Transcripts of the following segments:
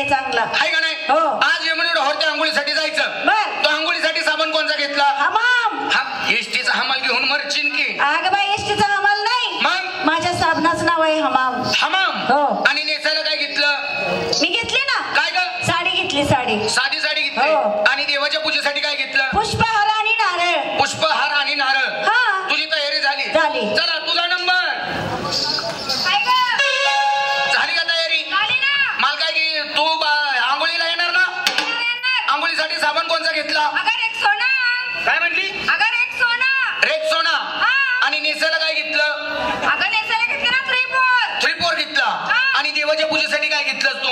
आहे चांगला आहे का नाही? हो. आज यमुनेवर होते आंघोळीसाठी जायचं. बर. तो आंघोळीसाठी साबण कोणता घेतला? हमाम. एसटीचा हमाल घेऊन मरचिन की. अगं बाई एसटीचा हमाल नाही, मग माझ्या साबणाचं नाव आहे हमाम. हमाम. हो. आणि नेसायला काय घेतलं? मी घेतली ना. काय ग? साडी घेतली, साडी. साधी साडी घेतली. हो. आणि देवाच्या पूजेसाठी काय घेतलं? पुष्पहार आणि नारळ. पुष्पहार आणि नारळ. हा. तुझी तयारी झाली? झाली. चला तुझा नंबर. झाली का तयारी? माल काय की तू आंघोळीला येणार ना? आंघोळीसाठी साबण कोणता घेतला? काय म्हणली? रेक्सोना. आणि नेसायला काय घेतलं? 3-4 घेतला. आणि देवाच्या पूजेसाठी काय घेतलं तू?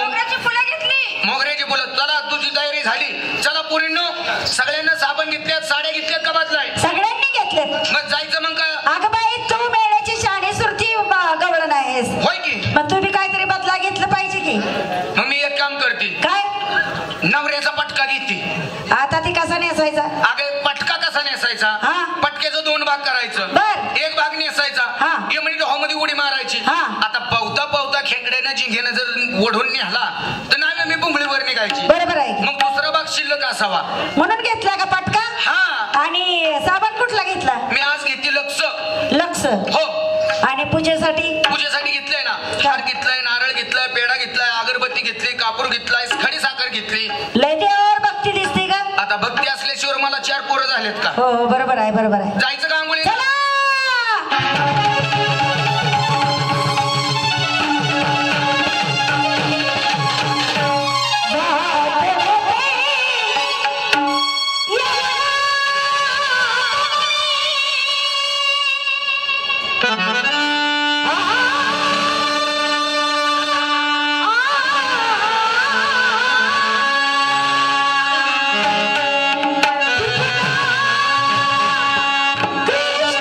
मोगऱ्याची फुलं. चला तुझी तयारी झाली. चला पोरींनो, सगळ्यांना साबण घेतल्यात, साड्या घेतल्यात का बदलाय? सगळ्यांनी घेतलेत. मग जायचं मग का? अगं बाई तू मेळ्याची शाणी सुरती गवळण आहेस. होय की. मग तू बी काहीतरी बदला घेतलं पाहिजे की. मग मी एक काम करते. काय? नवऱ्याचा पटका घेते. आता ती कसा नेसायचा? अगे पटका कसा नेसायचा? हा. पटक्याचं 2 भाग करायचं. बर. एक भाग नेसायचा. हा. हे म्हणजे मध्ये उडी मारायची. हा. आता पवता खेकड्यानं जिंगेनं जर ओढून नेला तर नाही मी बुंबळीवर निघायची. बरोबर आहे. मग दुसरा भाग शिल्लक असावा म्हणून घेतला का पटका? हा. आणि साबण कुठला घेतला? मी आज घेतली लक्स. हो. आणि पूजेसाठी घेतलंय ना. हार घेतलाय, नारळ घेतलाय, पेढा घेतलाय, अगरबत्ती घेतली, कापूर घेतलाय, खडी साखर घेतली. लय देवावर भक्ती दिसते का? आता भक्ती असल्याशिवाय मला 4 पोरं झालेत का? हो बरोबर आहे, बरोबर आहे. जायचं का आंघोळी? चला. कृष्ण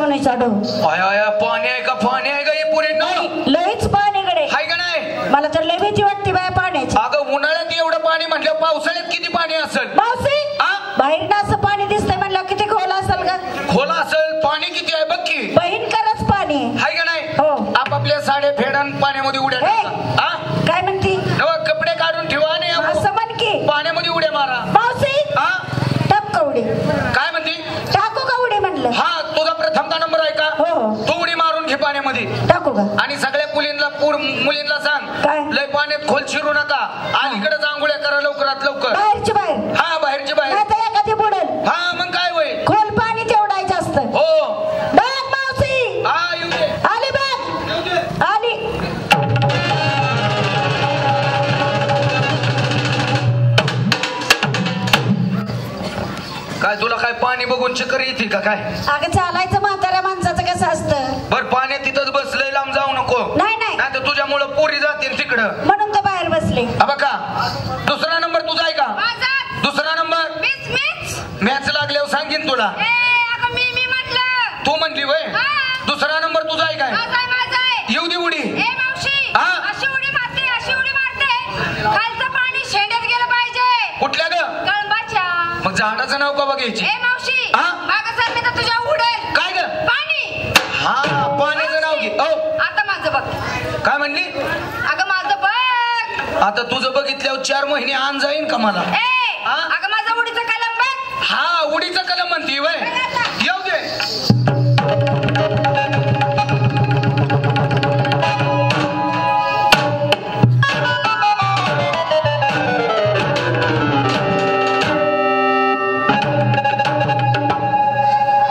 यमुनेचा डो. आया आया पाणी आहे का पाणी आहे का हे पुरे न लईच पाणीकडे हाय का नाही. मला तर लई भीती वाटते बाय पाण्याची. अगं उन्हाळ्यात एवढं पाणी म्हटलं पावसाळ्यात किती पाणी असेल. मावशी हा? बाहेर ना असं पाणी दिसतंय म्हणलं किती खोल असेल का. खोला असेल पाणी किती आहे बघ की. भयंकरच पाणी आहे. हाय का नाही. हो. आपापल्या साड्या फेडून पाण्यामध्ये उड्या ए, टाका. हा? काय म्हणती. नवा कपडे काढून ठेवा आणि असं म्हण की पाण्यामध्ये उड्या मारा. मावशी हा टाक का उडी. काय म्हणते. टाकू का उडी म्हणलं. हा तुझा प्रथमचा नंबर आहे का. हो. तू उडी मारून घे पाण्यामध्ये. टाकू का. आणि सगळ्या मुलींना सांग काय? लय पाण्यात खोल शिरू नका. अलीकडे आंघोळ्या करा लवकरात लवकर. बाहेरची बाहेर. हा बाहेरची बाहेर. आता एखादी बुडेल. हा मग काय होय. खोल पाणी तेवढाय जास्त. हो बघ मावशी हा येऊ दे आली बघ येऊ दे. आली. काय तुला काय पाणी बघून चक्कर येते का काय. अगं चालायचं म्हाताऱ्या माणसाचं कसं असतं. बर पाण्यात तिथंच बसलंय लांब जाऊ नको. नाही नाही नाही तर तुझ्यामुळं पोरी जातील तिकडं. म्हणून तर बाहेर बसले. हा बघा दुसरा नंबर तुझा आहे का. दुसरा नंबर मॅच लागल्यावर सांगेन तुला. तू म्हणली वय. दुसरा नंबर तुझा आहे काय. येऊ दे उडी. हा कुठल्या ग. मग झाडाचं नाव का बघायची. काय ग. हा पाण्याचं नाव घे. आता माझं बघ. काय म्हणली. अगं माझं बघ. आता तुझं बघितल्यावर 4 महिने आण जाईन का मला. अगं माझं उडीचं कलम बघ. हा उडीचं कलम म्हणती वय. येऊ दे.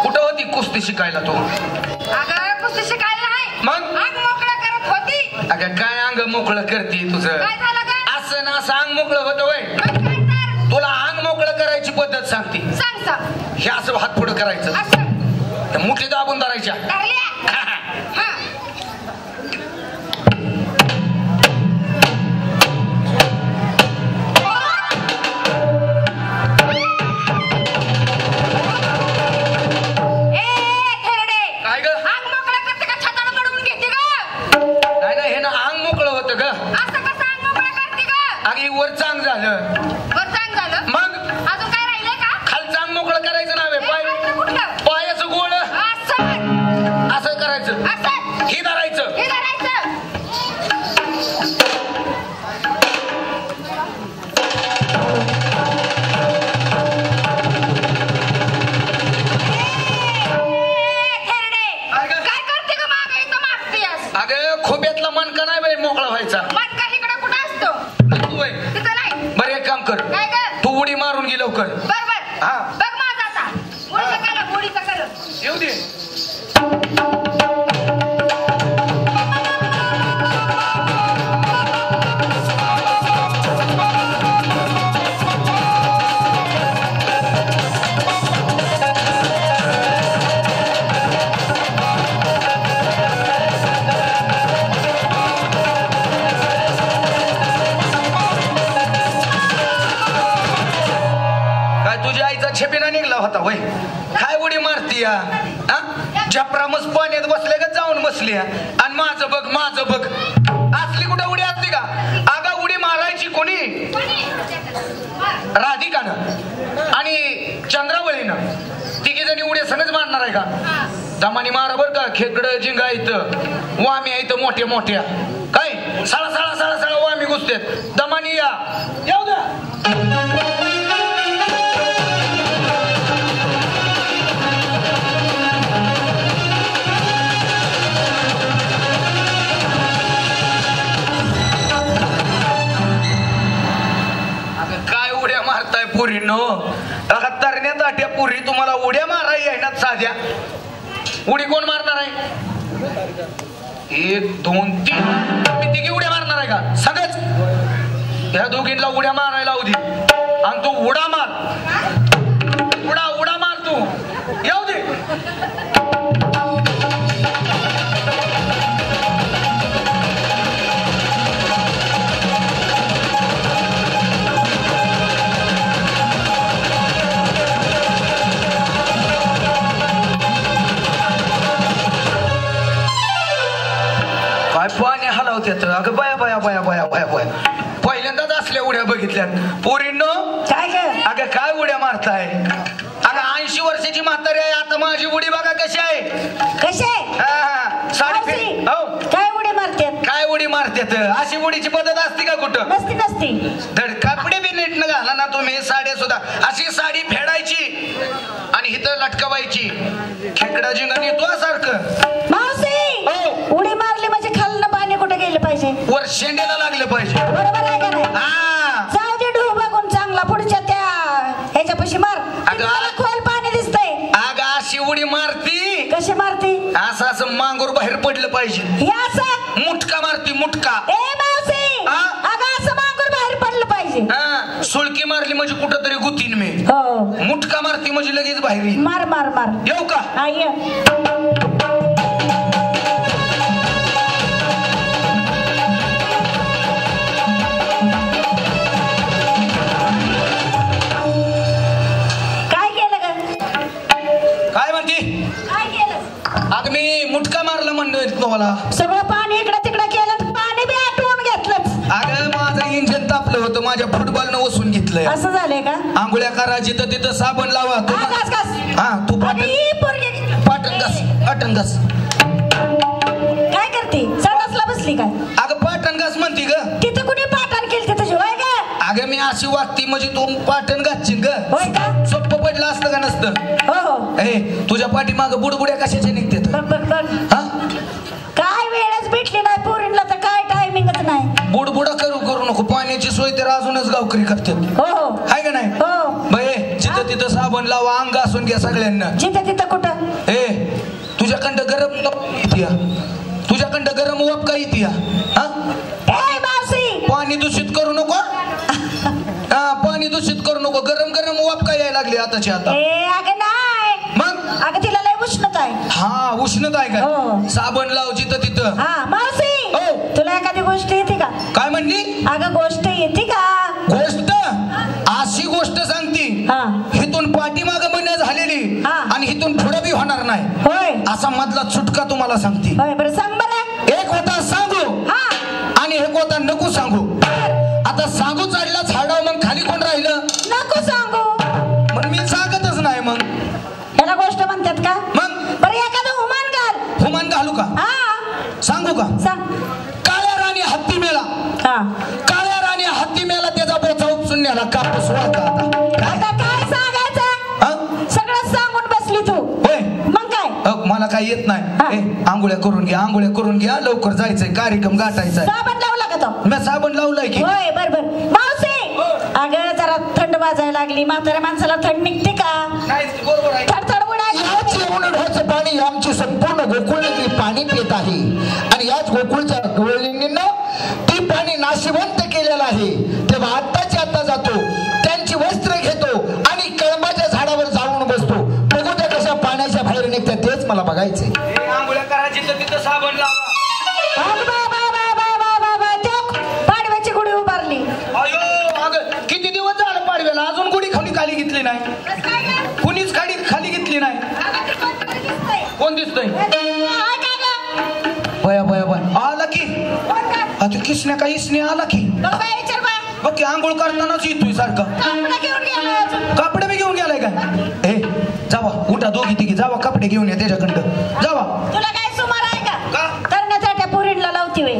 कुठं होती कुस्ती शिकायला तू. अगं कुस्ती शिकायला नाही. मग अंग मोकळं करत होती. अगं काय अंग मोकळं करते तुझं. काय झालं का. असं ना असं अंग मोकळं होतं वय. मग काय तर. तुला अंग मोकळं करायची पद्धत सांगते. सांग सांग. हे असं हात पुढं करायचं. असं मुठी दाबून धरायच्या. धरल्या. हा. काय ग. अंग मोकळं करते का छाताला पडवून घेते का. नाही नाही हे ना अंग मोकळं होतं ग. असं कसं अंग मोकळं करते का. अगे वर चांग झालं. वर चांग झालं. मग अजून काय राहिलंय का. खालचं अंग मोकळं करायचं नाव आहे. राहिलं कुठलं. पायाचं गोळ असं असं करायचं. असं हे धरायचं. हे धरायचं. काय करते का मागे इथं मागतेस. अगं खोब्यातला मनका नाही बाई मोकळा व्हायचा. मटका इकडे कुठं असतो. तू होय. तिथं नाही. बरं एक काम कर. काय कर. तू उडी मारून घे लवकर. बर बर. हा. बघ माझा आता. उडीचं कलम उडीचं कलम. येऊ दे. काय तुझ्या आईचा छेपिना निघला होता वय. काय उडी मारती या. झपरामच पाण्यात बसले का जाऊन बसली आणि माझं बघ माझं बघ. असली कुठं उडी असते का. अगं उडी मारायची कोणी. राधिकानं आणि चंद्रावळीनं तिघी जणी उड्या सगळंच मारणार आहे का. दमानी मारा बर का. खेकडं जिंगा इथं वामी आहे इथं मोठ्या मोठ्या. काय सळा सळा सळा सळा वामी घुसतेत. दमानी या. येऊ द्या. काय उड्या मारताय पुरीनो. तरण्यात आट्या पुरी तुम्हाला उड्या माराय येणार साध्या. उडी कोण मारणार आहे. 1 2 3 मी तिघी उड्या मारणार आहे का सगळेच. ह्या दोघींना उड्या मारायला लावू दे आणि तू उडा मार. उडा उडा मार तू. येऊ दे. लावत्यात. अगं बाया बाया बाया बाया बाया बाया पहिल्यांदाच असल्या उड्या बघितल्यात पोरींनो. काय ग अगं काय उड्या मारताय? अगं 80 वर्षाची म्हातारी आहे. आता माझी उडी बघा कशी आहे. कसे साडी हो काय उडी मारतात? काय उडी मारतात? अशी उडीची पद्धत असते का कुठं? नसती नसती. धड कपडे बी नीट न घाला ना तुम्ही. साड्या सुद्धा अशी साडी फेडायची आणि इथं लटकवायची. खेकडा जिंगा नेतो सारखं. मावशी हो उडी मारली म्हणजे खालनं पाणी कुठे गेलं पाहिजे? वर शेंड्याला लागलं पाहिजे. बरोबर आहे का नाही? हा जाऊ दे ढू बघून चांगला पुढच्या त्या ह्याच्यापाशी मार. मला खोल पाणी दिसतंय. अगं अशी उडी मारती. कशी मारती? असं असं मांगूर बाहेर पडलं पाहिजे. हे असं मुटका मारती मुटका. ए मावशी अगं असं मांगर बाहेर पडलं पाहिजे. हा सुळकी मारली म्हणजे कुठं तरी गुतीन मी. हो मुटका मारती म्हणजे लगेच बाहेर येईल. मार मार मार. येऊ का? हा ये. काय केलं ग? काय म्हणती? काय केलं? अगं मी मुटका मारला म्हणलं तुम्हाला. सगळं पाणी इकडं तिकडं केलं तर पाणी बी आटवून घेतलं. अगं माझं इंजन तापलं होतं. माझ्या फुटबॉलनं ओसून घेतलंय. असं झालंय का? आंघोळ्या करायची तर तिथं साबण लावा. घास घास. हा तू पाटण घास. पाटण घास. काय करते? संडासला बसली काय? अगं पाटण घास म्हणती ग. तिथं कुणी पाटण केलं तुझी होय का? अगं मी अशी वागती म्हणजे तू पाटण घासशील ग. होय का? सोपं पडलं असतं का नसतं? हो हो. ए तुझ्या पाठीमाग बुडबुड्या कशाच्या निघतात? बघ बघ बघ. हा काय वेळच भेटली नाही पोरींना तर काय टायमिंगच नाही. बुडबुडा करू नको. पाण्याची सोय तर अजूनच गावकरी करतात. हो हो. आहे का नाही? हो. बये जिथं तिथं साबण लावा. अंग घासून घ्या सगळ्यांना. जिथं तिथं कुठं? ए तुझ्याकडं गरम येते. तुझ्याकडं गरम वाप का येते? हा ए मावशी पाणी दूषित करू नको. हा पाणी दूषित करू नको. गरम गरम वाप का यायला लागली आताची आता. ए अगं नाही. मग अगं तिला लय उष्णता आहे. हा उष्णता आहे हो. का? साबण लाव जिथं तिथं. हा मावशी हो. तुला एखादी गोष्ट येते का? काय म्हणली? अगं गोष्ट येते का? गोष्ट अशी गोष्ट सांगती हा. हिथून पाठीमाग बन झालेली हा. आणि हिथून पुढे बी होणार नाही. होय असा मधला चुटका तुम्हाला सांगती. होय बरं सांग बरं. एक होता सांगू हा आणि एक होता नको सांगू. आता सांगू चढला झाडाव मग खाली कोण राहिलं? नको सांगू. मग मी सांगतच नाही. मग याला गोष्ट म्हणतात का? मग बरं एखादं हुमान घाल. हुमान घालू का? हा सांगू का? सांग. काळ्या राणी हत्ती मेला. हा काळ्या राणी हत्ती मेला. त्याचा बोचा उपसून न्याला. कापूस वाळता आता. आता काय सांगायचं? सगळं सांगून बसली तू. होय मग काय? मला काय येत नाही. ए आंघोळ्या करून घ्या. आंघोळ्या करून घ्या. लवकर जायचंय. कार्यक्रम गाठायचा. साबण लावला का तो? मी साबण लावलाय की. होय बर बर. मावशी अगं जरा थंड वाजायला लागली. म्हाताऱ्या माणसाला थंड निघते का? बरोबर आहे. थडथड उडायची. पाणी आमची संपूर्ण गोकुळ नगरी पाणी पित आहे आणि याच गोकुळच्या गवळणींना ती पाणी नाशिवंत केलेलं आहे. तेव्हा आत्ताच्या आत्ता जातो. त्यांची वस्त्र घेतो आणि कळंबाच्या झाडावर जाऊन बसतो. बघू त्या कशा पाण्याच्या बाहेर निघतात तेच मला बघायचंय. आंघोळ्या करायची तर तिथं साबण लावा. पाडव्याची गुढी उभारली. अयो अगं किती दिवस झालं पाडव्याला अजून गुढी खाली घेतली नाही. कुणीच खाली घेतली नाही. कोण दिसतोय? बया बया बया आला की. आता किसण्या का इसने आला की. बघ की आंघोळ करतानाच येतोय सारखा. कपडे बी घेऊन गेलाय काय? ए जावा उठा दोघी तिघी जावा कपडे घेऊन या त्याच्याकडं. जावा. तुला काय सुमार आहे का? का? तरण्याच्या त्या पुरीला लावती वे.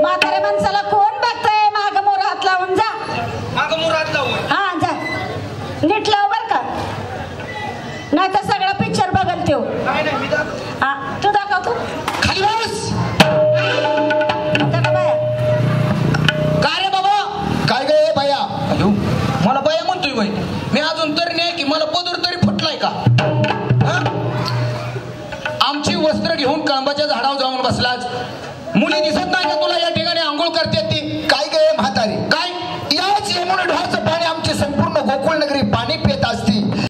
म्हाताऱ्या माणसाला कोण बघतोय? माग मोर हात लावून जा. माग मुरात लावून. हा जा नीट लाव बर का. नाही तर सगळा पिक्चर बघल त्यो. नाही नाही मी दाखव. हा तू दाखव. तू खाली बस. काय रे बाबा? काय गे बाया? अयो मला बया म्हणतोय बाई. मी अजून तर नाही की मला पदर तरी फुटलाय का? आमची वस्त्र घेऊन कळंबाच्या झाडावर जाऊन बसलाच. मुली दिसत नाही का तुला या ठिकाणी आंघोळ करतात ती? काय गे म्हातारी? काय याच यमुना ढोरचं पाणी आमची संपूर्ण गोकुळ नगरी पाणी पित असते.